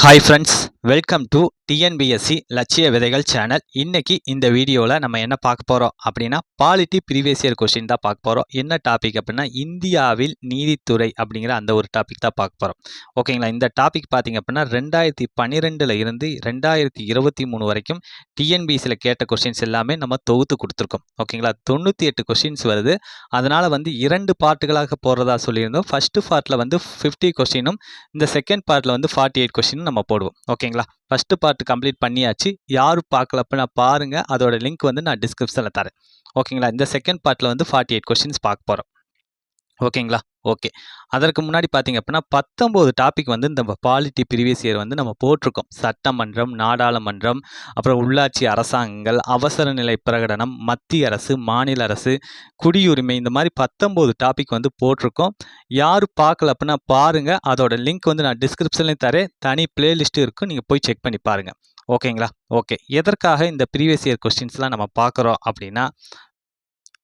Hi friends, welcome to TNPSC லட்சிய விதைகள் channel. இன்னைக்கு இந்த வீடியோவில் நம்ம என்ன பார்க்க போகிறோம் அப்படின்னா பாலிட்டி ப்ரீவியஸ் இயர் கொஸ்டின் தான் பார்க்க போகிறோம். என்ன டாபிக் அப்படின்னா இந்தியாவில் நீதித்துறை அப்படிங்கிற அந்த ஒரு டாபிக் தான் பார்க்க போகிறோம். ஓகேங்களா, இந்த டாபிக் பார்த்தீங்க அப்படின்னா 2012 இருந்து 2023 வரைக்கும் டிஎன்பிஎஸ்சியில் கேட்ட கொஸ்டின்ஸ் எல்லாமே நம்ம தொகுத்து கொடுத்துருக்கோம். ஓகேங்களா, 98 கொஸ்டின்ஸ் வருது. அதனால் இரண்டு பார்ட்டுகளாக போகிறதா சொல்லியிருந்தோம். ஃபஸ்ட்டு பார்ட்டில் 50 கொஸ்டினும் இந்த செகண்ட் பார்ட்டில் 48 கொஸ்டினும் நம்ம போடுவோம். ஓகேங்களா, ஃபஸ்ட்டு பார்ட் கம்ப்ளீட் பண்ணியாச்சு. யாரும் பார்க்கல அப்படின்னா பாருங்கள், அதோட லிங்க் நான் டிஸ்கிரிப்ஷனில் தரேன். ஓகேங்களா, இந்த செகண்ட் பார்ட்டில் 48 கொஸ்டின்ஸ் பார்க்க போகிறோம். ஓகேங்களா, ஓகே. அதற்கு முன்னாடி பார்த்தீங்க அப்படின்னா 19 டாபிக் இந்த பாலிட்டி ப்ரீவியஸ் இயர் நம்ம போட்டிருக்கோம். சட்டமன்றம், நாடாளுமன்றம், அப்புறம் உள்ளாட்சி அரசாங்கங்கள், அவசர நிலை பிரகடனம், மத்திய அரசு, மாநில அரசு, குடியுரிமை, இந்த மாதிரி 19 டாபிக் போட்டிருக்கோம். யாரும் பார்க்கல அப்படின்னா பாருங்கள், அதோட லிங்க் நான் டிஸ்கிரிப்ஷன்லேயும் தரேன். தனி பிளேலிஸ்ட்டு இருக்கும், நீங்கள் போய் செக் பண்ணி பாருங்கள். ஓகேங்களா, ஓகே. எதற்காக இந்த ப்ரீவியஸ் இயர் கொஸ்டின்ஸ்லாம் நம்ம பார்க்குறோம் அப்படின்னா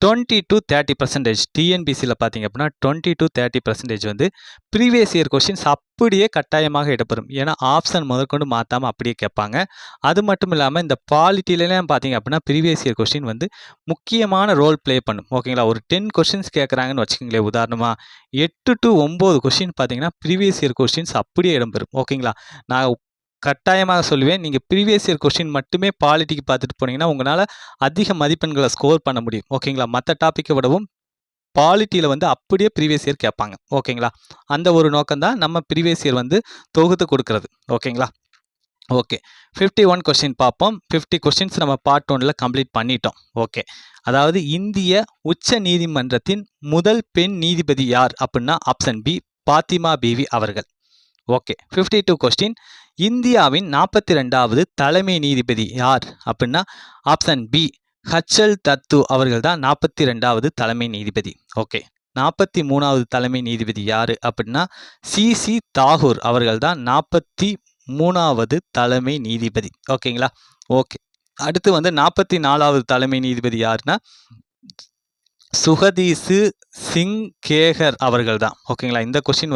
20 to 30% டிஎன்பிசியில் பார்த்தீங்க அப்படின்னா 20 to 30% ப்ரீவியஸ் இயர் கொஸ்டின்ஸ் அப்படியே கட்டாயமாக இடம்பெறும். ஏன்னா ஆப்ஷன் முதற்கொண்டு மாற்றாமல் அப்படியே கேட்பாங்க. அது மட்டும் இல்லாமல் இந்த பாலிட்டிலாம் பார்த்தீங்க அப்படின்னா ப்ரீவியஸ் இயர் கொஸ்டின் முக்கியமான ரோல் ப்ளே பண்ணும். ஓகேங்களா, ஒரு 10 கொஸ்டின்ஸ் கேட்குறாங்கன்னு வச்சுக்கோங்களேன். உதாரணமாக 8 to 9 கொஸ்டின் பார்த்தீங்கன்னா ப்ரீவியஸ் இயர் கொஸ்டின்ஸ் அப்படியே இடம்பெறும். ஓகேங்களா, நான் கட்டாயமாக சொல்லுவேன், நீங்கள் ப்ரீவியஸ் இயர் கொஸ்டின் மட்டுமே பாலிட்டிக்கு பார்த்துட்டு போனீங்கன்னா உங்களால் அதிக மதிப்பெண்களை ஸ்கோர் பண்ண முடியும். ஓகேங்களா, மற்ற டாப்பிக்கை விடவும் பாலிட்டியில் அப்படியே ப்ரீவியஸ் இயர் கேட்பாங்க. ஓகேங்களா, அந்த ஒரு நோக்கம் தான் நம்ம ப்ரீவியஸ் இயர் தொகுத்து கொடுக்கறது. ஓகேங்களா, ஓகே. 51 கொஸ்டின் பார்ப்போம். 50 கொஸ்டின்ஸ் நம்ம பார்ட் 1ல் கம்ப்ளீட் பண்ணிட்டோம். ஓகே, அதாவது இந்திய உச்ச நீதிமன்றத்தின் முதல் பெண் நீதிபதி யார் அப்படின்னா ஆப்ஷன் பி, பாத்திமா பீவி அவர்கள். ஓகே. 52 கொஸ்டின், இந்தியாவின் 42வது தலைமை நீதிபதி யார் அப்படின்னா ஆப்ஷன் பி, ஹச்எல் தத்து அவர்கள் தான் 42வது தலைமை நீதிபதி. ஓகே. 43வது தலைமை நீதிபதி யார் அப்படின்னா சிசி தாகூர் அவர்கள் தான் 43வது தலைமை நீதிபதி. ஓகேங்களா, ஓகே. அடுத்து 44வது தலைமை நீதிபதி யாருன்னா சுகதீசு சிங் கேகர் அவர்கள் தான். ஓகேங்களா, இந்த கொஸ்டின்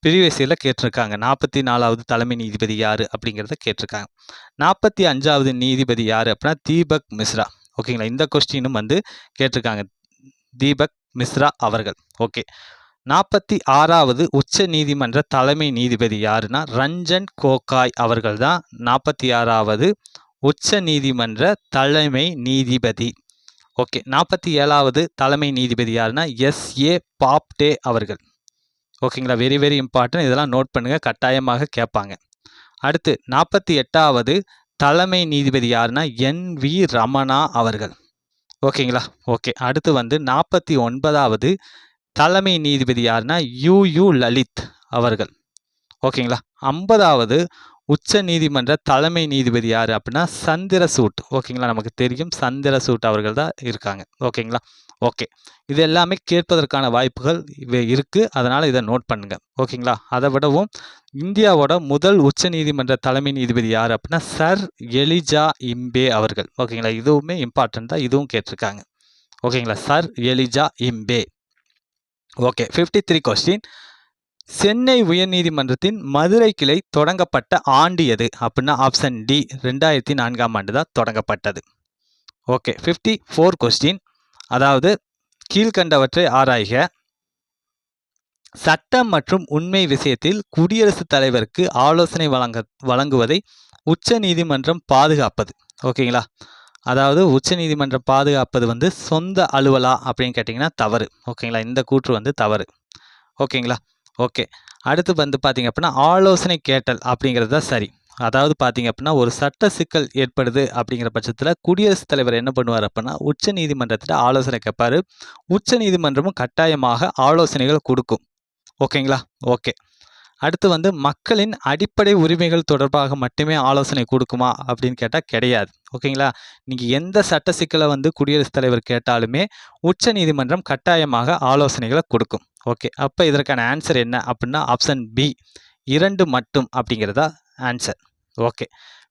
ப்ரீவியஸ் இயரில் கேட்டிருக்காங்க. 44வது தலைமை நீதிபதி யார் அப்படிங்கிறத கேட்டிருக்காங்க. 45வது நீதிபதி யார் அப்படின்னா தீபக் மிஸ்ரா. ஓகேங்களா, இந்த கொஸ்டினும் கேட்டிருக்காங்க, தீபக் மிஸ்ரா அவர்கள். ஓகே. 46வது உச்ச நீதிமன்ற தலைமை நீதிபதி யாருன்னா ரஞ்சன் கோகாய் அவர்கள் தான் 46வது உச்ச நீதிமன்ற தலைமை நீதிபதி. ஓகே. 47வது தலைமை நீதிபதி யாருன்னா எஸ்ஏ பாப்டே அவர்கள். ஓகேங்களா, வெரி வெரி இம்பார்ட்டன்ட், இதெல்லாம் நோட் பண்ணுங்கள், கட்டாயமாக கேட்பாங்க. அடுத்து 48வது தலைமை நீதிபதி யாருன்னா NV ரமணா அவர்கள். ஓகேங்களா, ஓகே. அடுத்து 49வது தலைமை நீதிபதி யாருன்னா UU லலித் அவர்கள். ஓகேங்களா. 50வது உச்ச நீதிமன்ற தலைமை நீதிபதி யார் அப்படின்னா சந்திரசூட். ஓகேங்களா, நமக்கு தெரியும் சந்திரசூட் அவர்கள் தான் இருக்காங்க. ஓகேங்களா, ஓகே. இது எல்லாமே கேட்பதற்கான வாய்ப்புகள் இருக்குது, அதனால் இதை நோட் பண்ணுங்கள். ஓகேங்களா, அதை விடவும் இந்தியாவோட முதல் உச்ச நீதிமன்ற தலைமை நீதிபதி யார் அப்படின்னா சர் எலிஜா இம்பே அவர்கள். ஓகேங்களா, இதுவுமே இம்பார்ட்டன்ட் தான், இதுவும் கேட்டிருக்காங்க. ஓகேங்களா, sir Elijah Impey. Okay. 53 question, Chennai உயர்நீதிமன்றத்தின் மதுரை கிளை தொடங்கப்பட்ட ஆண்டு எது அப்படின்னா ஆப்ஷன் டி, 2004ஆம் ஆண்டு தான் தொடங்கப்பட்டது. ஓகே. 54 கொஸ்டின், அதாவது கீழ்கண்டவற்றை ஆராய்க. சட்டம் மற்றும் உண்மை விஷயத்தில் குடியரசுத் தலைவருக்கு ஆலோசனை வழங்குவதை உச்ச நீதிமன்றம் பாதுகாப்பது. ஓகேங்களா, அதாவது உச்ச நீதிமன்றம் பாதுகாப்பது சொந்த அலுவலா அப்படின்னு கேட்டிங்கன்னா தவறு. ஓகேங்களா, இந்த கூற்று தவறு. ஓகேங்களா, ஓகே. அடுத்து பார்த்தீங்க அப்படின்னா ஆலோசனை கேட்டல் அப்படிங்கிறது தான் சரி. அதாவது பார்த்தீங்க அப்படின்னா ஒரு சட்ட சிக்கல் ஏற்படுது அப்படிங்கிற பட்சத்தில் குடியரசுத் தலைவர் என்ன பண்ணுவார் அப்படின்னா உச்ச நீதிமன்றத்தில் ஆலோசனை கேட்பார். உச்ச நீதிமன்றமும் கட்டாயமாக ஆலோசனைகள் கொடுக்கும். ஓகேங்களா, ஓகே. அடுத்து மக்களின் அடிப்படை உரிமைகள் தொடர்பாக மட்டுமே ஆலோசனை கொடுக்குமா அப்படின்னு கேட்டால் கிடையாது. ஓகேங்களா, நீங்கள் எந்த சட்ட சிக்கலை குடியரசுத் தலைவர் கேட்டாலுமே உச்ச நீதிமன்றம் கட்டாயமாக ஆலோசனைகளை கொடுக்கும். ஓகே, அப்போ இதற்கான ஆன்சர் என்ன அப்படின்னா ஆப்ஷன் பி, 2 மட்டும் அப்படிங்கிறதா ஆன்சர். ஓகே.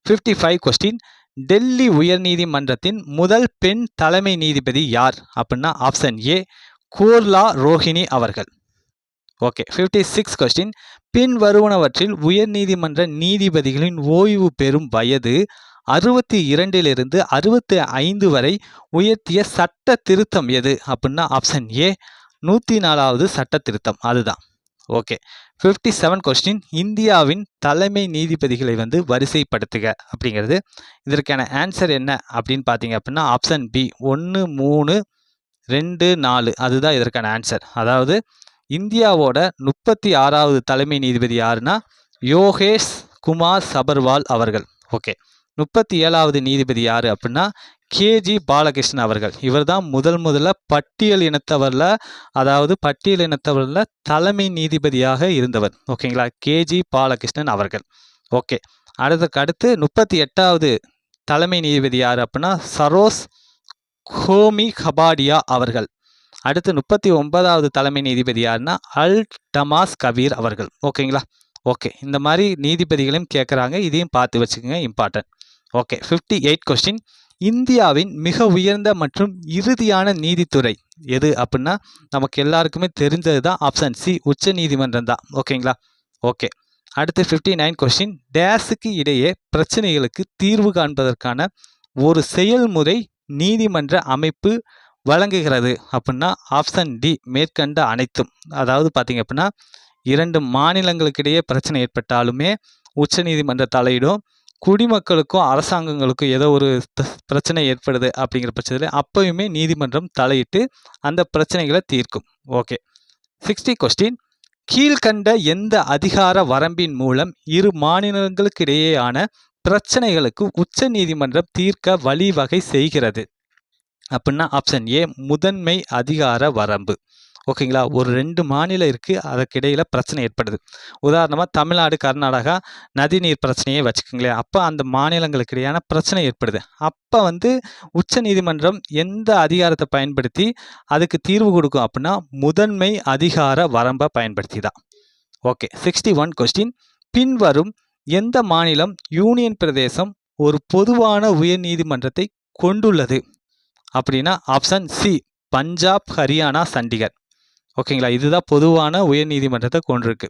55 கொஸ்டின், டெல்லி உயர்நீதிமன்றத்தின் முதல் பெண் தலைமை நீதிபதி யார் அப்படின்னா ஆப்ஷன் ஏ, கோர்லா ரோஹிணி அவர்கள். ஓகே. 56 கொஸ்டின், பின் வருவனவற்றில் உயர்நீதிமன்ற நீதிபதிகளின் ஓய்வு பெறும் வயது 62 65 வரை உயர்த்திய சட்ட திருத்தம் எது அப்படின்னா ஆப்ஷன் ஏ 104வது சட்ட திருத்தம். அதுதான். ஓகே. 57 கொஸ்டின். இந்தியாவின் தலைமை நீதிபதிகளை வரிசைப்படுத்துக அப்படிங்கிறது. இதற்கான ஆன்சர் என்ன அப்படின்னு பார்த்தீங்க அப்படின்னா ஆப்ஷன் பி 1 3 2 4 அதுதான் இதற்கான ஆன்சர். அதாவது இந்தியாவோட 36வது தலைமை நீதிபதி யாருன்னா யோகேஷ் குமார் சபர்வால் அவர்கள். ஓகே. 37வது நீதிபதி யாரு அப்படின்னா கேஜி பாலகிருஷ்ணன் அவர்கள். இவர் தான் முதல்ல பட்டியல் இனத்தவர்ல தலைமை நீதிபதியாக இருந்தவர். ஓகேங்களா, கேஜி பாலகிருஷ்ணன் அவர்கள். ஓகே. அடுத்து 38வது தலைமை நீதிபதி யாரு அப்படின்னா சரோஸ் ஹோமி கபாடியா அவர்கள். அடுத்து 39வது தலைமை நீதிபதி யாருன்னா அல் டமாஸ் கபீர் அவர்கள். ஓகேங்களா. ஓகே. இந்த மாதிரி நீதிபதிகளையும் கேட்குறாங்க, இதையும் பார்த்து வச்சுக்கோங்க, இம்பார்ட்டன்ட். ஓகே. 58 கொஸ்டின். இந்தியாவின் மிக உயர்ந்த மற்றும் இறுதியான நீதித்துறை எது அப்படின்னா நமக்கு எல்லாருக்குமே தெரிஞ்சது தான் ஆப்ஷன் சி உச்ச நீதிமன்றம் தான். ஓகேங்களா. ஓகே. அடுத்து 59 கொஸ்டின். டேஸுக்கு இடையே பிரச்சனைகளுக்கு தீர்வு காண்பதற்கான ஒரு செயல்முறை நீதிமன்ற அமைப்பு வழங்குகிறது அப்படின்னா ஆப்ஷன் டி மேற்கண்ட அனைத்தும். அதாவது பார்த்தீங்க அப்படின்னா 2 மாநிலங்களுக்கிடையே பிரச்சனை ஏற்பட்டாலுமே உச்ச நீதிமன்ற தலையிடும். குடிமக்களுக்கும் அரசாங்கங்களுக்கும் ஏதோ ஒரு பிரச்சனை ஏற்படுது அப்படிங்கிற பட்சத்தில் அப்பயுமே நீதிமன்றம் தலையிட்டு அந்த பிரச்சனைகளை தீர்க்கும். ஓகே. 60 கொஸ்டின். கீழ்கண்ட எந்த அதிகார வரம்பின் மூலம் இரு மாநிலங்களுக்கிடையேயான பிரச்சனைகளுக்கு உச்ச நீதிமன்றம் தீர்க்க வழிவகை செய்கிறது அப்படின்னா ஆப்ஷன் ஏ முதன்மை அதிகார வரம்பு. ஓகேங்களா. ஒரு 2 மாநிலம் இருக்குது, அதற்கிடையில் பிரச்சனை ஏற்படுது. உதாரணமாக தமிழ்நாடு கர்நாடகா நதிநீர் பிரச்சனையே வச்சுக்கோங்களேன். அப்போ அந்த மாநிலங்களுக்கு இடையான பிரச்சனை ஏற்படுது. அப்போ உச்ச நீதிமன்றம் எந்த அதிகாரத்தை பயன்படுத்தி அதுக்கு தீர்வு கொடுக்கும் அப்படின்னா முதன்மை அதிகார வரம்பை பயன்படுத்தி தான். ஓகே. 61 கொஸ்டின். பின்வரும் எந்த மாநிலம் யூனியன் பிரதேசம் ஒரு பொதுவான உயர் நீதிமன்றத்தை கொண்டுள்ளது அப்படின்னா ஆப்ஷன் சி பஞ்சாப் ஹரியானா சண்டிகர். ஓகேங்களா. இதுதான் பொதுவான உயர் நீதிமன்றத்தை கொண்டிருக்கு.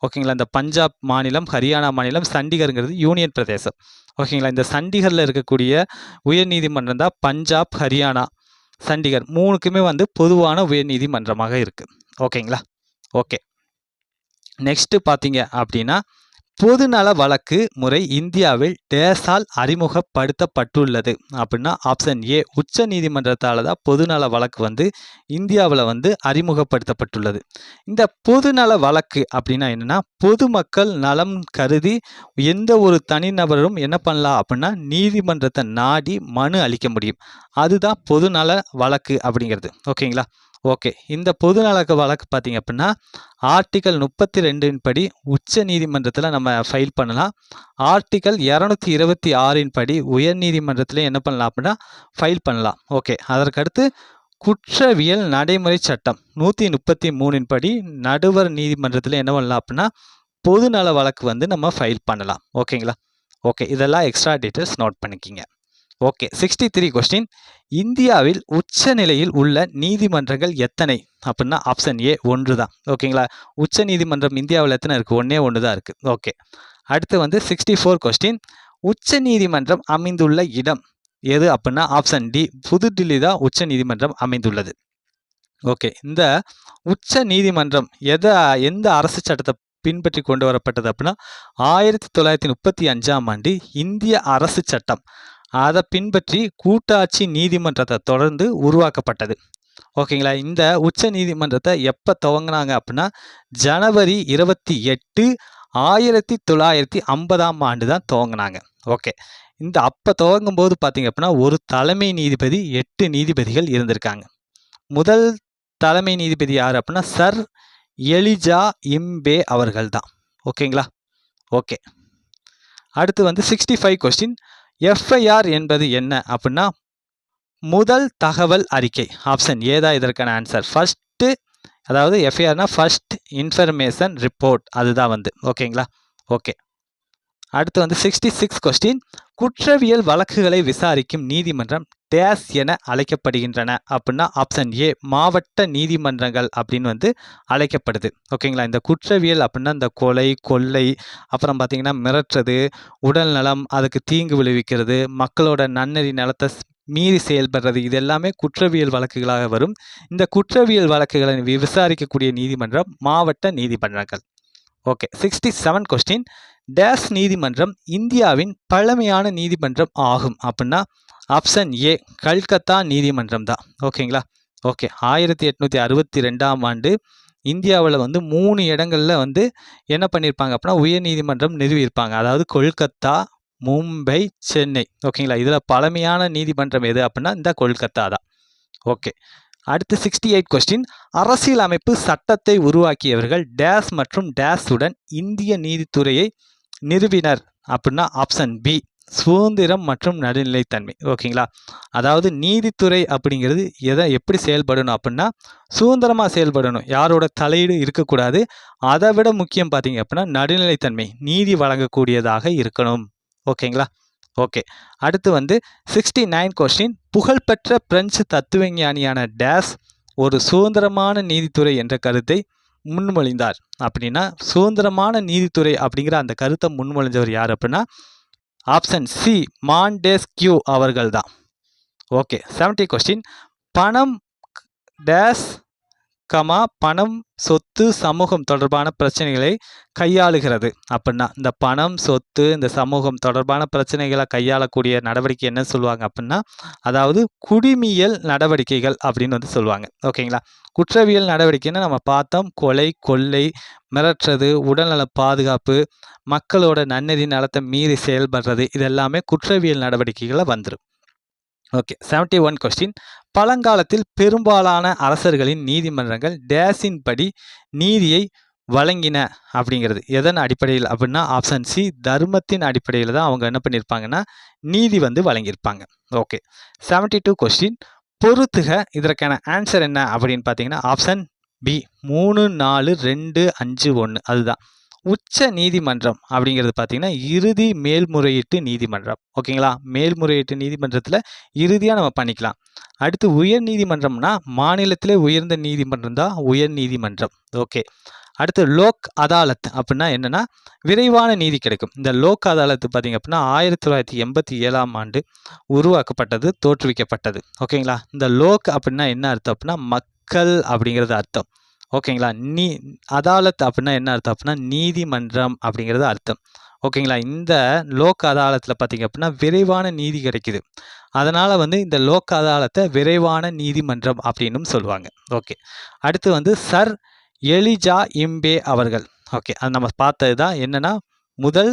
ஓகேங்களா. இந்த பஞ்சாப் மாநிலம், ஹரியானா மாநிலம், சண்டிகருங்கிறது யூனியன் பிரதேசம். ஓகேங்களா. இந்த சண்டிகரில் இருக்கக்கூடிய உயர் நீதிமன்றம் தான் பஞ்சாப், ஹரியானா, சண்டிகர் 3க்குமே பொதுவான உயர் நீதிமன்றமாக இருக்குது. ஓகேங்களா. ஓகே. நெக்ஸ்ட்டு பார்த்தீங்க அப்படின்னா பொதுநல வழக்கு முறை இந்தியாவில் டேஸால் அறிமுகப்படுத்தப்பட்டுள்ளது அப்படின்னா ஆப்ஷன் ஏ உச்ச நீதிமன்றத்தால் தான் பொதுநல வழக்கு இந்தியாவில் அறிமுகப்படுத்தப்பட்டுள்ளது. இந்த பொதுநல வழக்கு அப்படின்னா என்னென்னா பொதுமக்கள் நலம் கருதி எந்த ஒரு தனிநபரும் என்ன பண்ணலாம் அப்படின்னா நீதிமன்றத்தை நாடி மனு அளிக்க முடியும். அதுதான் பொதுநல வழக்கு அப்படிங்கிறது. ஓகேங்களா. ஓகே. இந்த பொதுநல வழக்கு பார்த்தீங்க அப்படின்னா ஆர்டிகல் 32 படி உச்ச நீதிமன்றத்தில் நம்ம ஃபைல் பண்ணலாம். ஆர்டிகல் 226 படி உயர் நீதிமன்றத்தில் என்ன பண்ணலாம் அப்படின்னா ஃபைல் பண்ணலாம். ஓகே. அதற்கடுத்து குற்றவியல் நடைமுறை சட்டம் 133 படி நடுவர் நீதிமன்றத்தில் என்ன பண்ணலாம் அப்படின்னா பொதுநல வழக்கு நம்ம ஃபைல் பண்ணலாம். ஓகேங்களா. ஓகே. இதெல்லாம் எக்ஸ்ட்ரா டீட்டெயில்ஸ் நோட் பண்ணிக்கிங்க. ஓகே. 63 கொஸ்டின். இந்தியாவில் உச்ச நிலையில் உள்ள நீதிமன்றங்கள் எத்தனை அப்படின்னா ஆப்ஷன் ஏ 1 தான். ஓகேங்களா. உச்ச நீதிமன்றம் இந்தியாவில் எத்தனை இருக்குது? 1 தான் இருக்குது. ஓகே. அடுத்து 64 கொஸ்டின். உச்ச நீதிமன்றம் அமைந்துள்ள இடம் எது அப்படின்னா ஆப்ஷன் டி புதுடில்லி தான் உச்ச நீதிமன்றம் அமைந்துள்ளது. ஓகே. இந்த உச்ச நீதிமன்றம் எந்த அரசு சட்டத்தை பின்பற்றி கொண்டு வரப்பட்டது அப்படின்னா 1935ஆம் ஆண்டு இந்திய அரசு சட்டம் அதை பின்பற்றி கூட்டாட்சி நீதிமன்றத்தை தொடர்ந்து உருவாக்கப்பட்டது. ஓகேங்களா. இந்த உச்ச நீதிமன்றத்தை எப்போ துவங்கினாங்க அப்படின்னா ஜனவரி 28 1950ஆம் ஆண்டு தான் துவங்கினாங்க. ஓகே. அப்போ துவங்கும் போது பார்த்தீங்க அப்படின்னா ஒரு தலைமை நீதிபதி 8 நீதிபதிகள் இருந்திருக்காங்க. முதல் தலைமை நீதிபதி யார் அப்படின்னா சர் எலிஜா இம்பே அவர்கள் தான். ஓகேங்களா. ஓகே. அடுத்து 65 கொஸ்டின். எஃப்ஐஆர் என்பது என்ன அப்படின்னா முதல் தகவல் அறிக்கை. ஆப்ஷன் ஏ தான் இதற்கான ஆன்சர். ஃபர்ஸ்ட்டு அதாவது எஃப்ஐஆர்னா ஃபர்ஸ்ட் இன்ஃபர்மேஷன் ரிப்போர்ட் அதுதான் ஓகேங்களா. ஓகே. அடுத்து வந்து 66 கொஸ்டின், குற்றவியல் வழக்குகளை விசாரிக்கும் நீதிமன்றம் டேஸ் என அழைக்கப்படுகின்றன அப்படின்னா ஆப்ஷன் ஏ மாவட்ட நீதிமன்றங்கள் அப்படின்னு வந்து அழைக்கப்படுது. ஓகேங்களா. இந்த குற்றவியல் அப்படின்னா இந்த கொலை, கொள்ளை, அப்புறம் பார்த்தீங்கன்னா மிரட்டுறது, உடல் நலம், அதுக்கு தீங்கு விளைவிக்கிறது, மக்களோட நன்னறி நலத்தை மீறி செயல்படுறது, இது எல்லாமே குற்றவியல் வழக்குகளாக வரும். இந்த குற்றவியல் வழக்குகளை விசாரிக்கக்கூடிய நீதிமன்றம் மாவட்ட நீதிமன்றங்கள். ஓகே. 67 கொஸ்டின், டேஸ் நீதிமன்றம் இந்தியாவின் பழமையான நீதிமன்றம் ஆகும் அப்படின்னா ஆப்ஷன் ஏ கல்கத்தா நீதிமன்றம் தான். ஓகேங்களா. ஓகே. 1862ஆம் ஆண்டு இந்தியாவில் வந்து 3 இடங்களில் வந்து என்ன பண்ணியிருப்பாங்க அப்படின்னா உயர் நீதிமன்றம் நிறுவியிருப்பாங்க. அதாவது கொல்கத்தா, மும்பை, சென்னை. ஓகேங்களா. இதில் பழமையான நீதிமன்றம் எது அப்படின்னா இந்த கொல்கத்தா தான். ஓகே. அடுத்து 68 கொஸ்டின், அரசியல் அமைப்பு சட்டத்தை உருவாக்கியவர்கள் டேஸ் மற்றும் டேஸ் உடன் இந்திய நீதித்துறையை நிறுவினர் அப்படின்னா ஆப்ஷன் பி சுதந்திரம் மற்றும் நடுநிலைத்தன்மை. ஓகேங்களா. அதாவது நீதித்துறை அப்படிங்கிறது எப்படி செயல்படணும் அப்படின்னா சுதந்திரமாக செயல்படணும், யாரோட தலையீடு இருக்கக்கூடாது. அதை விட முக்கியம் பார்த்தீங்க அப்படின்னா நடுநிலைத்தன்மை, நீதி வழங்கக்கூடியதாக இருக்கணும். ஓகேங்களா. ஓகே. அடுத்து வந்து 69 கொஸ்டின், புகழ்பெற்ற பிரெஞ்சு தத்துவஞானியான டேஸ் ஒரு சுதந்திரமான நீதித்துறை என்ற கருத்தை முன்மொழிந்தார் அப்படின்னா சுதந்திரமான நீதித்துறை அப்படிங்கிற அந்த கருத்தை முன்மொழிஞ்சவர் யார் அப்படின்னா ஆப்ஷன் சி மாண்டெஸ்கியூ அவர்கள் தான். ஓகே. 70 கொஸ்டின், பணம் டேஸ் பணம், சொத்து, சமூகம் தொடர்பான பிரச்சனைகளை கையாளுகிறது அப்படின்னா இந்த பணம், சொத்து, இந்த சமூகம் தொடர்பான பிரச்சனைகளை கையாளக்கூடிய நடவடிக்கை என்ன சொல்லுவாங்க அப்படின்னா அதாவது குடிமியல் நடவடிக்கைகள் அப்படின்னு வந்து சொல்லுவாங்க. ஓகேங்களா. குற்றவியல் நடவடிக்கைன்னு நம்ம பார்த்தோம், கொலை, கொள்ளை, மிரட்டுறது, உடல்நல பாதுகாப்பு, மக்களோட நன்னெறி நலத்தை மீறி செயல்படுறது, இதெல்லாமே குற்றவியல் நடவடிக்கைகளை வந்துடும். ஓகே. 71 கொஸ்டின், பழங்காலத்தில் பெரும்பாலான அரசர்களின் நீதிமன்றங்கள் டேஸின் படி நீதியை வழங்கின அப்படிங்கிறது எதன் அடிப்படையில் அப்படின்னா ஆப்ஷன் சி தர்மத்தின் அடிப்படையில் தான் அவங்க என்ன பண்ணியிருப்பாங்கன்னா நீதி வந்து வழங்கியிருப்பாங்க. ஓகே. 72 கொஸ்டின், பொறுத்துக இதற்கான ஆன்சர் என்ன அப்படின்னு பார்த்தீங்கன்னா ஆப்ஷன் பி 3, 4, 2, 5, 1 அதுதான். உச்ச நீதிமன்றம் அப்படிங்கிறது பார்த்தீங்கன்னா இறுதி மேல்முறையீட்டு நீதிமன்றம். ஓகேங்களா. மேல்முறையீட்டு நீதிமன்றத்தில் இறுதியாக நம்ம பண்ணிக்கலாம். அடுத்து உயர் நீதிமன்றம்னா மாநிலத்திலே உயர்ந்த நீதிமன்றம் தான் உயர் நீதிமன்றம். ஓகே. அடுத்து லோக் அதாலத் அப்படின்னா என்னென்னா விரைவான நீதி கிடைக்கும். இந்த லோக் அதாலத் பார்த்திங்க அப்படின்னா 1987ஆம் ஆண்டு உருவாக்கப்பட்டது, தோற்றுவிக்கப்பட்டது. ஓகேங்களா. இந்த லோக் அப்படின்னா என்ன அர்த்தம் அப்படின்னா மக்கள் அப்படிங்கிறது அர்த்தம். ஓகேங்களா. அதாலத் அப்படின்னா என்ன அர்த்தம் அப்படின்னா நீதிமன்றம் அப்படிங்கிறது அர்த்தம். ஓகேங்களா. இந்த லோக் அதாலத்தில் பார்த்தீங்க அப்படின்னா விரைவான நீதி கிடைக்குது. அதனால் வந்து இந்த லோக் அதாலத்தை விரைவான நீதிமன்றம் அப்படின்னும் சொல்லுவாங்க. ஓகே. அடுத்து வந்து சர் எலிஜா இம்பே அவர்கள். ஓகே. அது நம்ம பார்த்தது தான் என்னென்னா முதல்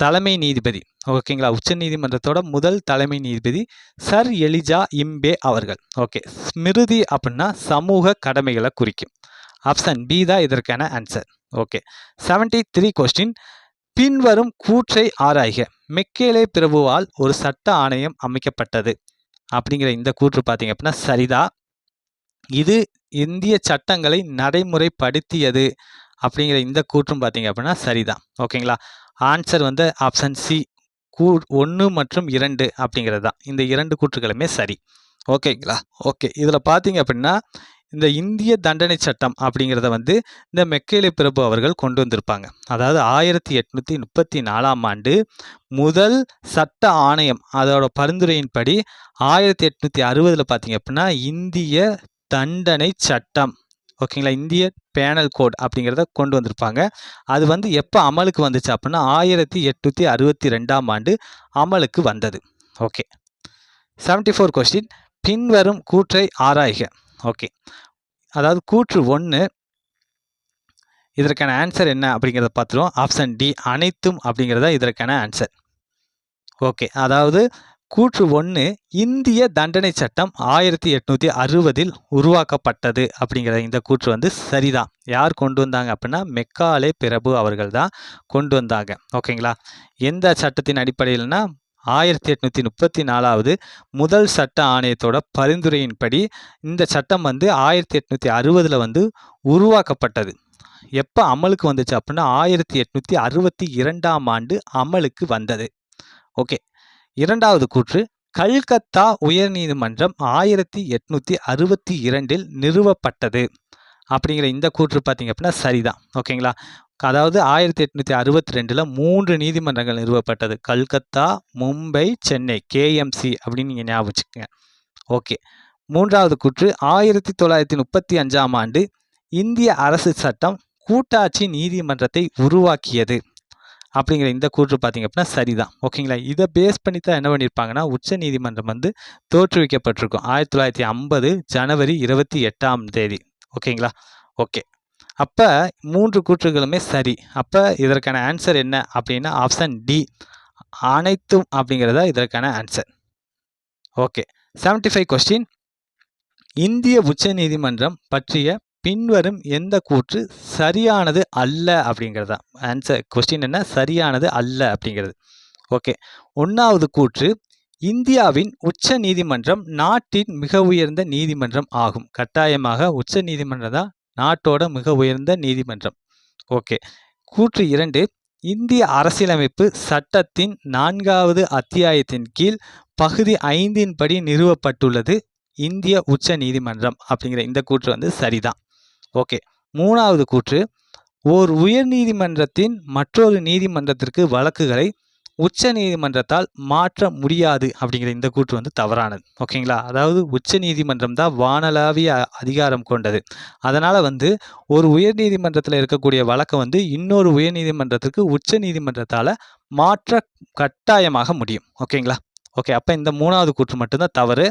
தலைமை நீதிபதி. ஓகேங்களா. உச்ச நீதிமன்றத்தோட முதல் தலைமை நீதிபதி சர் எலிஜா இம்பே அவர்கள். ஓகே. ஸ்மிருதி அப்படின்னா சமூக கடமைகளை குறிக்கும். ஆப்ஷன் பி தான் இதற்கான ஆன்சர். ஓகே. 73 கொஸ்டின், பின்வரும் கூற்றை ஆராய்க. மெக்கேலே பிரபுவால் ஒரு சட்ட ஆணையம் அமைக்கப்பட்டது அப்படிங்கிற இந்த கூற்று பார்த்தீங்க அப்படின்னா சரிதா. இது இந்திய சட்டங்களை நடைமுறைப்படுத்தியது அப்படிங்கிற இந்த கூற்றும் பார்த்தீங்க அப்படின்னா சரிதான். ஓகேங்களா. ஆன்சர் வந்து ஆப்ஷன் சி 1 மற்றும் 2 அப்படிங்கிறது தான். இந்த 2 கூற்றுகளுமே சரி. ஓகேங்களா. ஓகே. இதில் பார்த்தீங்க அப்படின்னா இந்த இந்திய தண்டனை சட்டம் அப்படிங்கிறத வந்து இந்த மெக்கேலே பிரபு அவர்கள் கொண்டு வந்திருப்பாங்க. அதாவது 1834ஆம் ஆண்டு முதல் சட்ட ஆணையம் அதோட பரிந்துரையின்படி 1860 பார்த்தீங்க அப்படின்னா இந்திய தண்டனை சட்டம். ஓகேங்களா. இந்திய பேனல் கோட் அப்படிங்கிறத கொண்டு வந்திருப்பாங்க. அது வந்து எப்போ அமலுக்கு வந்துச்சு அப்படின்னா 1862ஆம் ஆண்டு அமலுக்கு வந்தது. ஓகே. 74 கொஸ்டின், பின்வரும் கூற்றை ஆராய்க. ஓகே. அதாவது கூற்று 1 இதற்கான ஆன்சர் என்ன அப்படிங்கிறத பார்த்துருவோம். ஆப்ஷன் டி அனைத்தும் அப்படிங்கிறத இதற்கான ஆன்சர். ஓகே. அதாவது கூற்று 1 இந்திய தண்டனை சட்டம் 1860இல் உருவாக்கப்பட்டது அப்படிங்கிற இந்த கூற்று வந்து சரிதான். யார் கொண்டு வந்தாங்க அப்படின்னா மெக்காலே பிரபு அவர்கள் தான் கொண்டு வந்தாங்க. ஓகேங்களா. எந்த சட்டத்தின் அடிப்படையில்னா 1834வது முதல் சட்ட ஆணையத்தோட பரிந்துரையின்படி இந்த சட்டம் வந்து 1860 வந்து உருவாக்கப்பட்டது. எப்போ அமலுக்கு வந்துச்சு அப்படின்னா 1862ஆம் ஆண்டு அமலுக்கு வந்தது. ஓகே. இரண்டாவது கூற்று, கல்கத்தா உயர்நீதிமன்றம் 1862இல் நிறுவப்பட்டது அப்படிங்கிற இந்த கூற்று பார்த்தீங்க அப்படின்னா சரிதான். ஓகேங்களா. அதாவது 1862ல் 3 நீதிமன்றங்கள் நிறுவப்பட்டது. கல்கத்தா, மும்பை, சென்னை, கேஎம்சி அப்படின்னு நீங்கள் ஞாபகம் வச்சுக்கோங்க. ஓகே. மூன்றாவது கூற்று, 1935ஆம் ஆண்டு இந்திய அரசு சட்டம் கூட்டாட்சி நீதிமன்றத்தை உருவாக்கியது அப்படிங்கிற இந்த கூற்று பார்த்தீங்க அப்படின்னா சரிதான். ஓகேங்களா. இதை பேஸ் பண்ணி தான் என்ன பண்ணியிருப்பாங்கன்னா உச்ச நீதிமன்றம் வந்து தோற்றுவிக்கப்பட்டிருக்கும் 1950 ஜனவரி 28ஆம் தேதி. ஓகேங்களா. ஓகே. அப்போ 3 கூற்றுகளுமே சரி. அப்போ இதற்கான ஆன்சர் என்ன அப்படின்னா ஆப்ஷன் டி அனைத்தும் அப்படிங்கிறதா இதற்கான ஆன்சர். ஓகே. 75 கொஸ்டின், இந்திய உச்ச நீதிமன்றம் பற்றிய பின்வரும் எந்த கூற்று சரியானது அல்ல அப்படிங்கிறதா ஆன்சர். கொஸ்டின் என்ன, சரியானது அல்ல அப்படிங்கிறது. ஓகே. 1வது கூற்று, இந்தியாவின் உச்ச நீதிமன்றம் நாட்டின் மிக உயர்ந்த நீதிமன்றம் ஆகும். கட்டாயமாக உச்ச நீதிமன்றம் தான் நாட்டோட மிக உயர்ந்த நீதிமன்றம். ஓகே. கூற்று 2, இந்திய அரசியலமைப்பு சட்டத்தின் 4வது அத்தியாயத்தின் கீழ் பகுதி 5இன் படி நிறுவப்பட்டுள்ளது இந்திய உச்ச நீதிமன்றம் அப்படிங்கிற இந்த கூற்று வந்து சரிதான். ஓகே. 3வது கூற்று, ஓர் உயர் நீதிமன்றத்தின் மற்றொரு நீதிமன்றத்திற்கு வழக்குகளை உச்ச நீதிமன்றத்தால் மாற்ற முடியாது அப்படிங்கிற இந்த கூற்று வந்து தவறானது. ஓகேங்களா. அதாவது உச்ச நீதிமன்றம் தான் வானளாவிய அதிகாரம் கொண்டது. அதனால் வந்து ஒரு உயர் நீதிமன்றத்தில் இருக்கக்கூடிய வழக்கை வந்து இன்னொரு உயர் நீதிமன்றத்திற்கு உச்ச நீதிமன்றத்தால் மாற்ற கட்டாயமாக முடியும். ஓகேங்களா. ஓகே. அப்போ இந்த 3வது கூற்று மட்டும்தான் தவறு.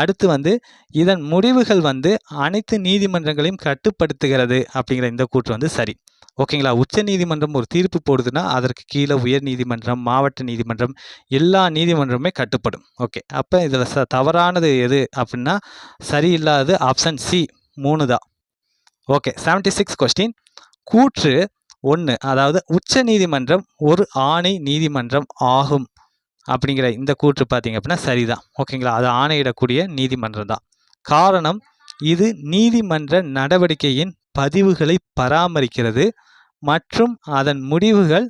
அடுத்து வந்து இதன் முடிவுகள் வந்து அனைத்து நீதிமன்றங்களையும் கட்டுப்படுத்துகிறது அப்படிங்கிற இந்த கூற்று வந்து சரி. ஓகேங்களா. உச்ச நீதிமன்றம் ஒரு தீர்ப்பு போடுதுன்னா அதற்கு கீழே உயர் நீதிமன்றம், மாவட்ட நீதிமன்றம், எல்லா நீதிமன்றமுமே கட்டுப்படும். ஓகே. அப்போ இதில் தவறானது எது அப்படின்னா சரியில்லாதது ஆப்ஷன் சி 3 தான். ஓகே. 76 கொஸ்டின், கூற்று 1, அதாவது உச்ச நீதிமன்றம் ஒரு ஆணை நீதிமன்றம் ஆகும் அப்படிங்கிற இந்த கூற்று பார்த்தீங்க அப்படின்னா சரிதான். ஓகேங்களா. அது ஆணையிடக்கூடிய நீதிமன்றம் தான். காரணம், இது நீதிமன்ற நடவடிக்கையின் பதிவுகளை பராமரிக்கிறது மற்றும் அதன் முடிவுகள்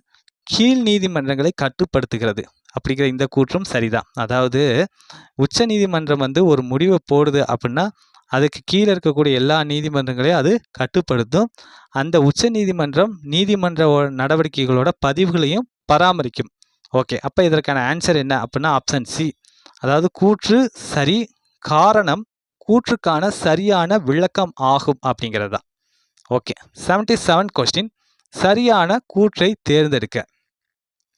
கீழ் நீதிமன்றங்களை கட்டுப்படுத்துகிறது அப்படிங்கிற இந்த கூற்றும் சரிதான். அதாவது உச்ச நீதிமன்றம் வந்து ஒரு முடிவை போடுது அப்படின்னா அதுக்கு கீழே இருக்கக்கூடிய எல்லா நீதிமன்றங்களையும் அது கட்டுப்படுத்தும். அந்த உச்ச நீதிமன்றம் நீதிமன்ற நடவடிக்கைகளோட பதிவுகளையும் பராமரிக்கும். ஓகே. அப்போ இதற்கான ஆன்சர் என்ன அப்படின்னா ஆப்ஷன் சி, அதாவது கூற்று சரி, காரணம் கூற்றுக்கான சரியான விளக்கம் ஆகும் அப்படிங்கிறது தான். ஓகே. 77 கொஸ்டின், சரியான கூற்றை தேர்ந்தெடுக்க.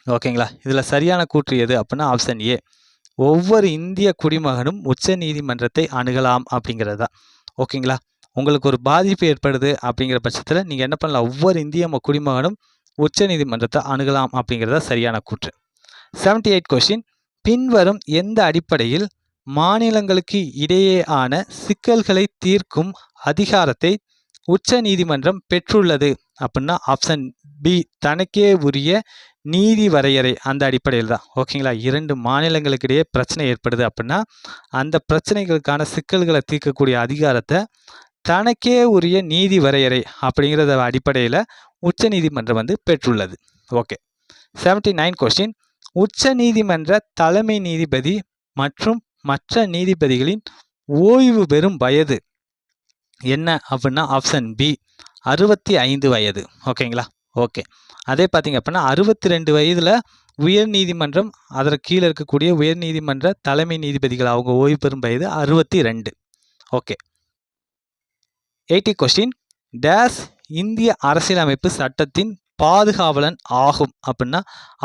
ஓகேங்களா. இதில் சரியான கூற்று எது அப்படின்னா ஆப்ஷன் ஏ, ஒவ்வொரு இந்திய குடிமகனும் உச்ச நீதிமன்றத்தை அணுகலாம் அப்படிங்கிறது தான். ஓகேங்களா. உங்களுக்கு ஒரு பாதிப்பு ஏற்படுது அப்படிங்கிற பட்சத்தில் நீங்கள் என்ன பண்ணலாம், ஒவ்வொரு இந்திய குடிமகனும் உச்ச நீதிமன்றத்தை அணுகலாம் அப்படிங்கிறத சரியான கூற்று. 78 கொஸ்டின், பின்வரும் எந்த அடிப்படையில் மாநிலங்களுக்கு இடையேயான சிக்கல்களை தீர்க்கும் அதிகாரத்தை உச்ச நீதிமன்றம் பெற்றுள்ளது அப்படின்னா ஆப்ஷன் பி, தனக்கே உரிய நீதி வரையறை அந்த அடிப்படையில் தான். ஓகேங்களா. 2 மாநிலங்களுக்கு இடையே பிரச்சனை ஏற்படுது அப்படின்னா அந்த பிரச்சனைகளுக்கான சிக்கல்களை தீர்க்கக்கூடிய அதிகாரத்தை தனக்கே உரிய நீதி வரையறை அப்படிங்கிறத அடிப்படையில் உச்ச நீதிமன்றம் வந்து பெற்றுள்ளது. ஓகே. 79 கொஸ்டின், உச்ச நீதிமன்ற தலைமை நீதிபதி மற்றும் மற்ற நீதிபதிகளின் ஓய்வு பெறும் வயது என்ன அப்படின்னா ஆப்ஷன் பி, 65 வயது. ஓகேங்களா. ஓகே. அதே பார்த்தீங்க அப்படின்னா 62 வயதில் உயர் நீதிமன்றம் அதற்கு கீழே இருக்கக்கூடிய உயர் நீதிமன்ற தலைமை நீதிபதிகள் அவங்க ஓய்வு பெறும் வயது 62. ஓகே. 80 கொஸ்டின், டேஸ் இந்திய அரசியலமைப்பு சட்டத்தின் பாதுகாவலன் ஆகும் அப்படின்னா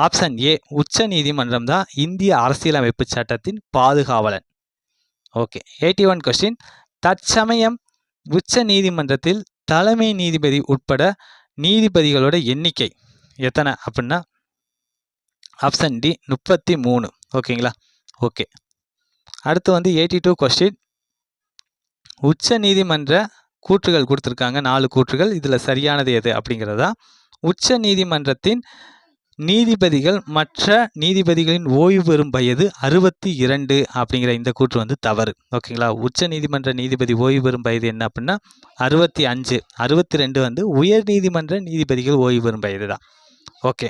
ஆப்ஷன் ஏ, உச்ச நீதிமன்றம் தான் இந்திய அரசியலமைப்பு சட்டத்தின் பாதுகாவலன். ஓகே. 81 கொஸ்டின், தற்சமயம் உச்ச நீதிமன்றத்தில் தலைமை நீதிபதி உட்பட நீதிபதிகளோட எண்ணிக்கை எத்தனை அப்படின்னா ஆப்ஷன் டி 33. ஓகேங்களா. ஓகே. அடுத்து வந்து 82 கொஸ்டின், உச்ச நீதிமன்ற கூற்றுகள் கொடுத்துருக்காங்க 4 கூற்றுகள். இதில் சரியானது எது அப்படிங்கிறதா, உச்ச நீதிமன்றத்தின் நீதிபதிகள் மற்ற நீதிபதிகளின் ஓய்வு பெறும் வயது 62 அப்படிங்கிற இந்த கூற்று வந்து தவறு. ஓகேங்களா? உச்ச நீதிமன்ற நீதிபதி ஓய்வு பெறும் வயது என்ன அப்படின்னா 65. 62 வந்து உயர் நீதிமன்ற நீதிபதிகள் ஓய்வு பெறும் வயது தான். ஓகே.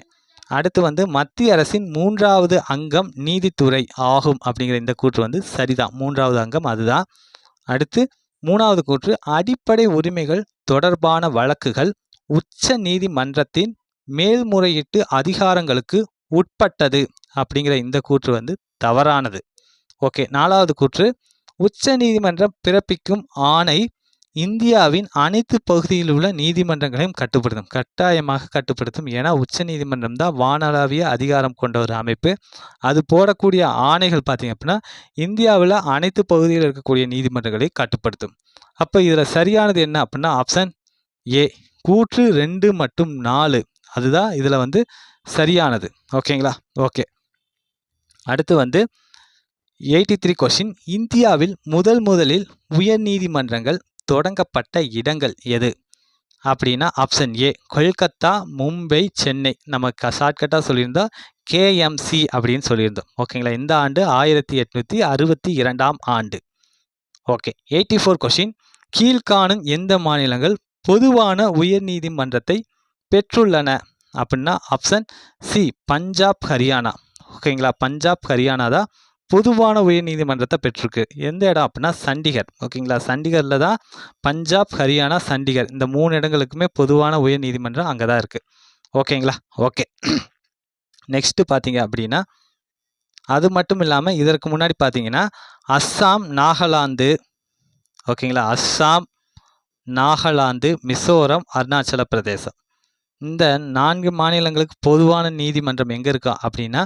அடுத்து வந்து மத்திய அரசின் 3வது அங்கம் நீதித்துறை ஆகும் அப்படிங்கிற இந்த கூற்று வந்து சரிதான். 3வது அங்கம் அதுதான். அடுத்து 3வது கூற்று அடிப்படை உரிமைகள் தொடர்பான வழக்குகள் உச்ச நீதிமன்றத்தின் மேல்முறையீட்டு அதிகாரங்களுக்கு உட்பட்டது அப்படிங்கிற இந்த கூற்று வந்து தவறானது. ஓகே. 4வது கூற்று உச்ச நீதிமன்றம் பிறப்பிக்கும் ஆணை இந்தியாவின் அனைத்து பகுதியில் உள்ள நீதிமன்றங்களையும் கட்டுப்படுத்தும். கட்டாயமாக கட்டுப்படுத்தும். ஏன்னா உச்ச நீதிமன்றம் தான் வானளாவிய அதிகாரம் கொண்ட ஒரு அமைப்பு. அது போடக்கூடிய ஆணைகள் பார்த்தீங்க அப்படின்னா இந்தியாவில் அனைத்து பகுதியில் இருக்கக்கூடிய நீதிமன்றங்களை கட்டுப்படுத்தும். அப்போ இதில் சரியானது என்ன அப்படின்னா ஆப்ஷன் ஏ கூற்று 2 மற்றும் 4 அதுதான் இதில் வந்து சரியானது. ஓகேங்களா? ஓகே. அடுத்து வந்து 83 கொஸ்டின் இந்தியாவில் முதலில் உயர் நீதிமன்றங்கள் தொடங்கப்பட்ட இடங்கள் எது அப்படின்னா ஆப்ஷன் ஏ கொல்கத்தா, மும்பை, சென்னை. நம்ம ஷார்ட்கட்டாக சொல்லியிருந்தோம் கேஎம்சி அப்படின்னு சொல்லியிருந்தோம். ஓகேங்களா? இந்த ஆண்டு 1862ஆம் ஆண்டு. ஓகே. 84 கொஸ்டின் கீழ்காணும் எந்த மாநிலங்கள் பொதுவான உயர் நீதிமன்றத்தை பெற்றுள்ளன அப்படின்னா ஆப்ஷன் சி பஞ்சாப், ஹரியானா. ஓகேங்களா? பஞ்சாப், ஹரியானா தான் பொதுவான உயர் நீதிமன்றத்தை பெற்றிருக்கு. எந்த இடம் அப்படின்னா சண்டிகர். ஓகேங்களா? சண்டிகரில் தான் பஞ்சாப், ஹரியானா, சண்டிகர் இந்த 3 இடங்களுக்குமே பொதுவான உயர் நீதிமன்றம் அங்கே தான் இருக்குது. ஓகேங்களா? ஓகே. நெக்ஸ்ட்டு பார்த்தீங்க அப்படின்னா அது மட்டும் இல்லாமல் இதற்கு முன்னாடி பார்த்தீங்கன்னா அஸ்ஸாம், நாகாலாந்து. ஓகேங்களா? அஸ்ஸாம், நாகாலாந்து, மிசோரம், அருணாச்சல பிரதேசம் இந்த 4 மாநிலங்களுக்கு பொதுவான நீதிமன்றம் எங்கே இருக்கா அப்படின்னா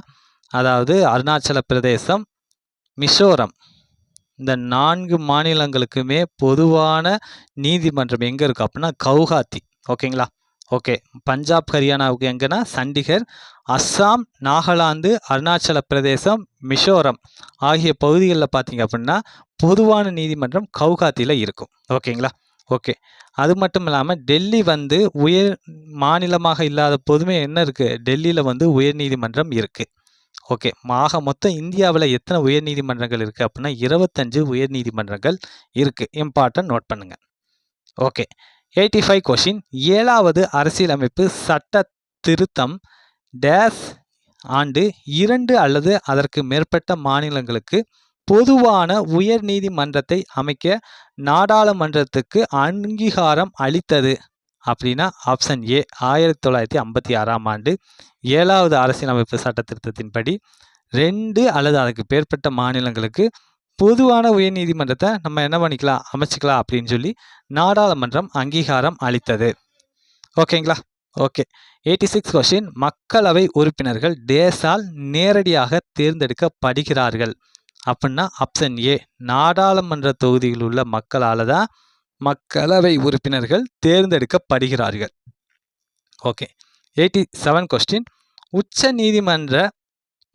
அதாவது அருணாச்சல பிரதேசம், மிசோரம் இந்த 4 மாநிலங்களுக்குமே பொதுவான நீதிமன்றம் எங்கே இருக்குது அப்படின்னா கவுஹாத்தி. ஓகேங்களா? ஓகே. பஞ்சாப், ஹரியானாவுக்கு எங்கன்னா சண்டிகர், அஸ்ஸாம், நாகாலாந்து, அருணாச்சல பிரதேசம், மிசோரம் ஆகிய பகுதிகளில் பார்த்தீங்க அப்படின்னா பொதுவான நீதிமன்றம் கவுஹாத்தியில் இருக்கும். ஓகேங்களா? ஓகே. அது மட்டும் இல்லாமல் டெல்லி வந்து உயர் மாநிலமாக இல்லாத போதுமே என்ன இருக்குது டெல்லியில் வந்து உயர் நீதிமன்றம் இருக்குது. ஓகே. மொத்தம் இந்தியாவில் எத்தனை உயர் நீதிமன்றங்கள் இருக்குது அப்படின்னா 25 உயர் நீதிமன்றங்கள் இருக்குது. இம்பார்ட்டன்ட் நோட் பண்ணுங்கள். ஓகே. 85 கொஸ்டின் 7வது அரசியலமைப்பு சட்ட திருத்தம் டேஸ் ஆண்டு 2 அல்லது அதற்கு மேற்பட்ட மாநிலங்களுக்கு பொதுவான உயர் நீதிமன்றத்தை அமைக்க நாடாளுமன்றத்துக்கு அங்கீகாரம் அளித்தது அப்படின்னா ஆப்ஷன் ஏ 1956ஆம் ஆண்டு 7வது அரசியலமைப்பு சட்ட திருத்தத்தின்படி 2 அல்லது அதுக்கு மேற்பட்ட மாநிலங்களுக்கு பொதுவான உயர் நீதிமன்றத்தை நம்ம என்ன பண்ணிக்கலாம் அமைச்சிக்கலாம் அப்படின்னு சொல்லி நாடாளுமன்றம் அங்கீகாரம் அளித்தது. ஓகேங்களா? ஓகே. 86 கொஸ்டின் மக்களவை உறுப்பினர்கள் டேஸால் நேரடியாக தேர்ந்தெடுக்கப்படுகிறார்கள் அப்படின்னா ஆப்ஷன் ஏ நாடாளுமன்ற தொகுதியில் உள்ள மக்களால் தான் மக்களவை உறுப்பினர்கள் தேர்ந்தெடுக்கப்படுகிறார்கள். ஓகே. 87 கொஸ்டின் உச்ச நீதிமன்ற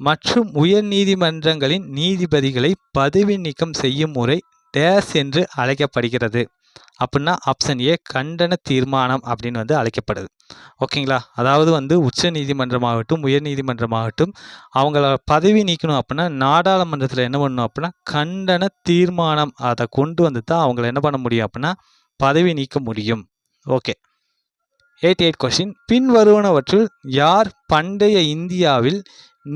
மற்றும் உயர் நீதிமன்றங்களின் நீதிபதிகளை பதவி நீக்கம் செய்யும் முறை டேஸ் என்று அழைக்கப்படுகிறது அப்படின்னா ஆப்ஷன் ஏ கண்டன தீர்மானம் அப்படின்னு வந்து அழைக்கப்படுது. ஓகேங்களா? அதாவது வந்து உச்ச நீதிமன்றமாகட்டும் உயர் நீதிமன்றமாகட்டும் அவங்கள பதவி நீக்கணும் அப்படின்னா நாடாளுமன்றத்தில் என்ன பண்ணணும் அப்படின்னா கண்டன தீர்மானம் அதை கொண்டு வந்து தான் அவங்கள என்ன பண்ண முடியும் அப்படின்னா பதவி நீக்க முடியும். ஓகே. 88 கொஸ்டின் பின்வருவனவற்றில் யார் பண்டைய இந்தியாவில்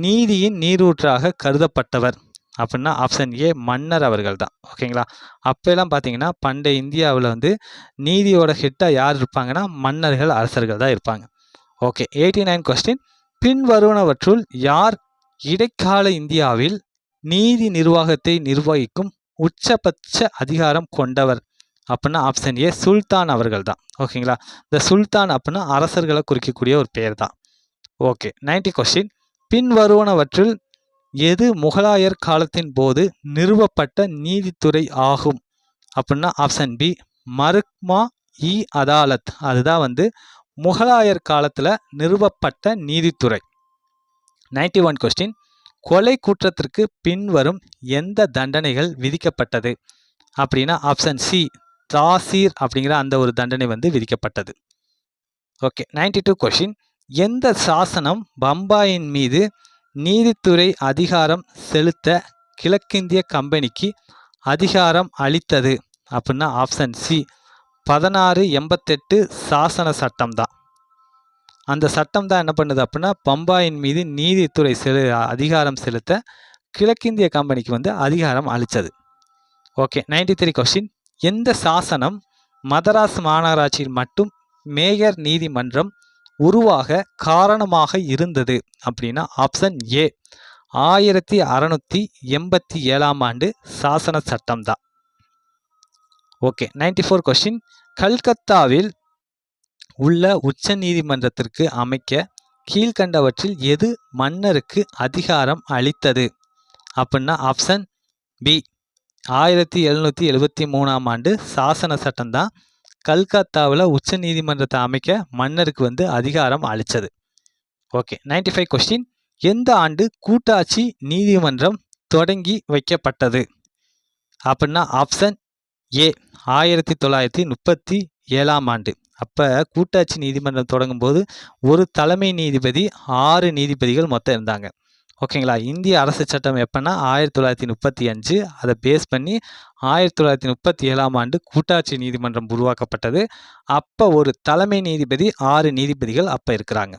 நீதியின் நீரூற்றாக கருதப்பட்டவர் அப்படின்னா ஆப்ஷன் ஏ மன்னர் அவர்கள் தான். ஓகேங்களா? அப்போலாம் பார்த்தீங்கன்னா பண்டைய இந்தியாவில் வந்து நீதியோட ஹெட்டாக யார் இருப்பாங்கன்னா மன்னர்கள், அரசர்கள் தான் இருப்பாங்க. ஓகே. 89 கொஸ்டின் பின்வருவனவற்றுள் யார் இடைக்கால இந்தியாவில் நீதி நிர்வாகத்தை நிர்வகிக்கும் உச்சபட்ச அதிகாரம் கொண்டவர் அப்படின்னா ஆப்ஷன் ஏ சுல்தான் அவர்கள் தான். ஓகேங்களா? இந்த சுல்தான் அப்படின்னா அரசர்களை குறிக்கக்கூடிய ஒரு பெயர் தான். ஓகே. 90 கொஸ்டின் பின்வருவனவற்றில் எது முகலாயர் காலத்தின் போது நிறுவப்பட்ட நீதித்துறை ஆகும் அப்படின்னா ஆப்ஷன் பி மருக்மா இ அதாலத். அதுதான் வந்து முகலாயர் காலத்தில் நிறுவப்பட்ட நீதித்துறை. 91 கொஸ்டின் கொலை குற்றத்திற்கு பின்வரும் எந்த தண்டனைகள் விதிக்கப்பட்டது அப்படின்னா ஆப்ஷன் சி தாசீர் அப்படிங்கிற அந்த ஒரு தண்டனை வந்து விதிக்கப்பட்டது. ஓகே. 92 கொஸ்டின் எந்த சாசனம் பம்பாயின் மீது நீதித்துறை அதிகாரம் செலுத்த கிழக்கிந்திய கம்பெனிக்கு அதிகாரம் அளித்தது அப்படின்னா ஆப்ஷன் சி 1688 சாசன சட்டம் தான். அந்த சட்டம் தான் என்ன பண்ணுது அப்படின்னா பம்பாயின் மீது நீதித்துறை அதிகாரம் செலுத்த கிழக்கிந்திய கம்பெனிக்கு வந்து அதிகாரம் அளித்தது. Okay, 93 question. எந்த சாசனம் மதராஸ் மாநகராட்சியில் மட்டும் மேயர் நீதிமன்றம் உருவாக காரணமாக இருந்தது அப்படின்னா ஆப்ஷன் ஏ 1687 ஆண்டு சாசன சட்டம் தான். Okay, 94 question. கல்கத்தாவில் உள்ள உச்ச நீதிமன்றத்திற்கு அமைக்க கீழ்கண்டவற்றில் எது மன்னருக்கு அதிகாரம் அளித்தது அப்படின்னா ஆப்ஷன் பி 1773 ஆண்டு சாசன சட்டம் தான் கல்கத்தாவில் உச்ச நீதிமன்றத்தை அமைக்க மன்னருக்கு வந்து அதிகாரம் அளித்தது. Okay, 95 question. எந்த ஆண்டு கூட்டாட்சி நீதிமன்றம் தொடங்கி வைக்கப்பட்டது அப்படின்னா ஆப்ஷன் ஏ 1937 ஆண்டு. அப்போ கூட்டாட்சி நீதிமன்றம் தொடங்கும் போது ஒரு தலைமை நீதிபதி 6 நீதிபதிகள் மொத்தம் இருந்தாங்க. ஓகேங்களா. இந்திய அரசு சட்டம் எப்போன்னா 1935. அதை பேஸ் பண்ணி 1937 ஆண்டு கூட்டாட்சி நீதிமன்றம் உருவாக்கப்பட்டது. அப்போ ஒரு தலைமை நீதிபதி 6 நீதிபதிகள் அப்போ இருக்கிறாங்க.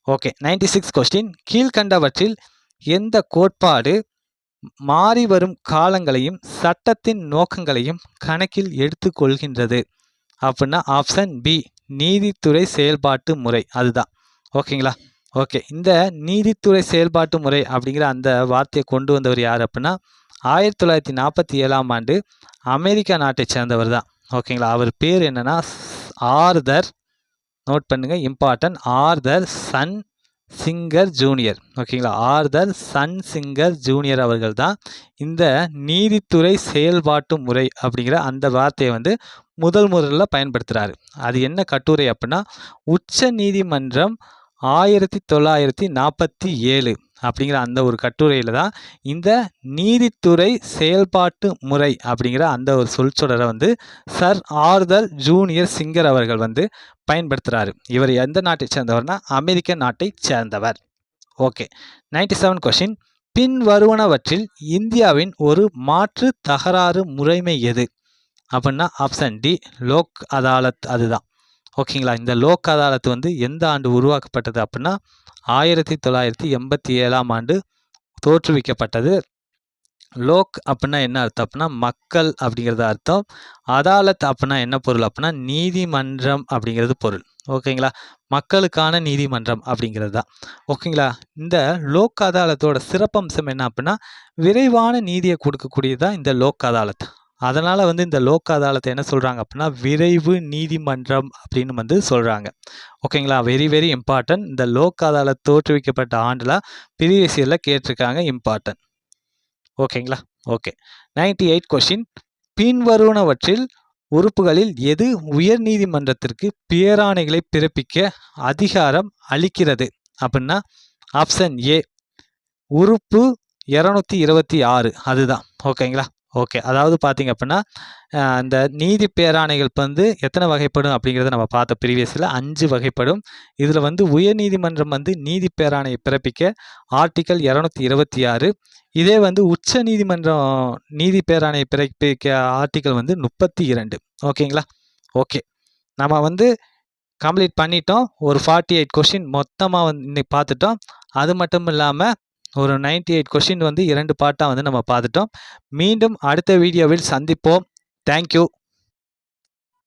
Okay, 96 question. கீழ்கண்டவற்றில் எந்த கோட்பாடு மாறி வரும் காலங்களையும் சட்டத்தின் நோக்கங்களையும் கணக்கில் எடுத்துக்கொள்கின்றது அப்படின்னா ஆப்ஷன் பி நீதித்துறை செயல்பாட்டு முறை. அதுதான். ஓகேங்களா. ஓகே, இந்த நீதித்துறை செயல்பாட்டு முறை அப்படிங்கிற அந்த வார்த்தையை கொண்டு வந்தவர் யார் அப்படின்னா 1947 ஆண்டு அமெரிக்கா நாட்டை சேர்ந்தவர் தான். ஓகேங்களா. அவர் பேர் என்னன்னா ஆர்தர், நோட் பண்ணுங்க, important, Arthur Schlesinger junior. ஓகேங்களா. ஆர்தர் சன் சிங்கர் ஜூனியர் அவர்கள் தான் இந்த நீதித்துறை செயல்பாட்டு முறை அப்படிங்கிற அந்த வார்த்தையை வந்து முதல்ல பயன்படுத்துகிறாரு. அது என்ன கட்டுரை அப்படின்னா உச்ச நீதிமன்றம் 1947 அப்படிங்கிற அந்த ஒரு கட்டுரையில் தான் இந்த நீதித்துறை செயல்பாட்டு முறை அப்படிங்கிற அந்த ஒரு சொற்றொடரை வந்து சர் ஆர்தர் ஜூனியர் சிங்கர் அவர்கள் வந்து பயன்படுத்துகிறாரு. இவர் எந்த நாட்டை சேர்ந்தவர்னா அமெரிக்க நாட்டை சேர்ந்தவர். Okay, 97 question. பின் வருவனவற்றில் இந்தியாவின் ஒரு மாற்று தகராறு முறைமை எது அப்படின்னா ஆப்ஷன் டி லோக் அதாலத். அதுதான். ஓகேங்களா. இந்த லோக் அதாலத் வந்து எந்த ஆண்டு உருவாக்கப்பட்டது அப்படின்னா 1987 ஆண்டு தோற்றுவிக்கப்பட்டது. லோக் அப்படின்னா என்ன அர்த்தம் அப்படின்னா மக்கள் அப்படிங்கிறது அர்த்தம். அதாலத் அப்படின்னா என்ன பொருள் அப்படின்னா நீதிமன்றம் அப்படிங்கிறது பொருள். ஓகேங்களா. மக்களுக்கான நீதிமன்றம் அப்படிங்கிறது தான். ஓகேங்களா. இந்த லோக் அதாலத்தோட சிறப்பம்சம் என்ன அப்படின்னா விரைவான நீதியை கொடுக்கக்கூடியதான் இந்த லோக் அதாலத். அதனால் வந்து இந்த லோக் அதாலத்தை என்ன சொல்கிறாங்க அப்படின்னா விரைவு நீதிமன்றம் அப்படின்னு வந்து சொல்கிறாங்க. ஓகேங்களா. Very very important. இந்த லோக் அதாலத் தோற்றுவிக்கப்பட்ட ஆண்டில் ப்ரீவியஸ் இயரில் கேட்டிருக்காங்க. இம்பார்ட்டன்ட். ஓகேங்களா. Okay, 98 question. பின்வருவனவற்றில் உறுப்புகளில் எது உயர் நீதிமன்றத்திற்கு பேராணைகளை பிறப்பிக்க அதிகாரம் அளிக்கிறது அப்படின்னா ஆப்ஷன் ஏ உறுப்பு 226. அதுதான். ஓகேங்களா. ஓகே, அதாவது பார்த்தீங்க அப்படின்னா இந்த நீதி பேராணைகள் வந்து எத்தனை வகைப்படும் அப்படிங்கிறத நம்ம பார்த்த ப்ரீவியஸில் 5 வகைப்படும். இதில் வந்து உயர் நீதிமன்றம் வந்து நீதி பேராணையை பிறப்பிக்க ஆர்டிக்கல் 226. இதே வந்து உச்ச நீதிமன்றம் நீதி பேராணையை பிறப்பிக்க ஆர்டிக்கல் வந்து 32. ஓகேங்களா. ஓகே, நம்ம வந்து கம்ப்ளீட் பண்ணிட்டோம். ஒரு 48 கொஸ்டின் மொத்தமாக வந்து இன்னைக்கு பார்த்துட்டோம். அது மட்டும் இல்லாமல் ஒரு 98 கொஸ்டின் வந்து 2 பார்ட்டாக வந்து நம்ம பார்த்துட்டோம். மீண்டும் அடுத்த வீடியோவில் சந்திப்போம். தேங்க்யூ.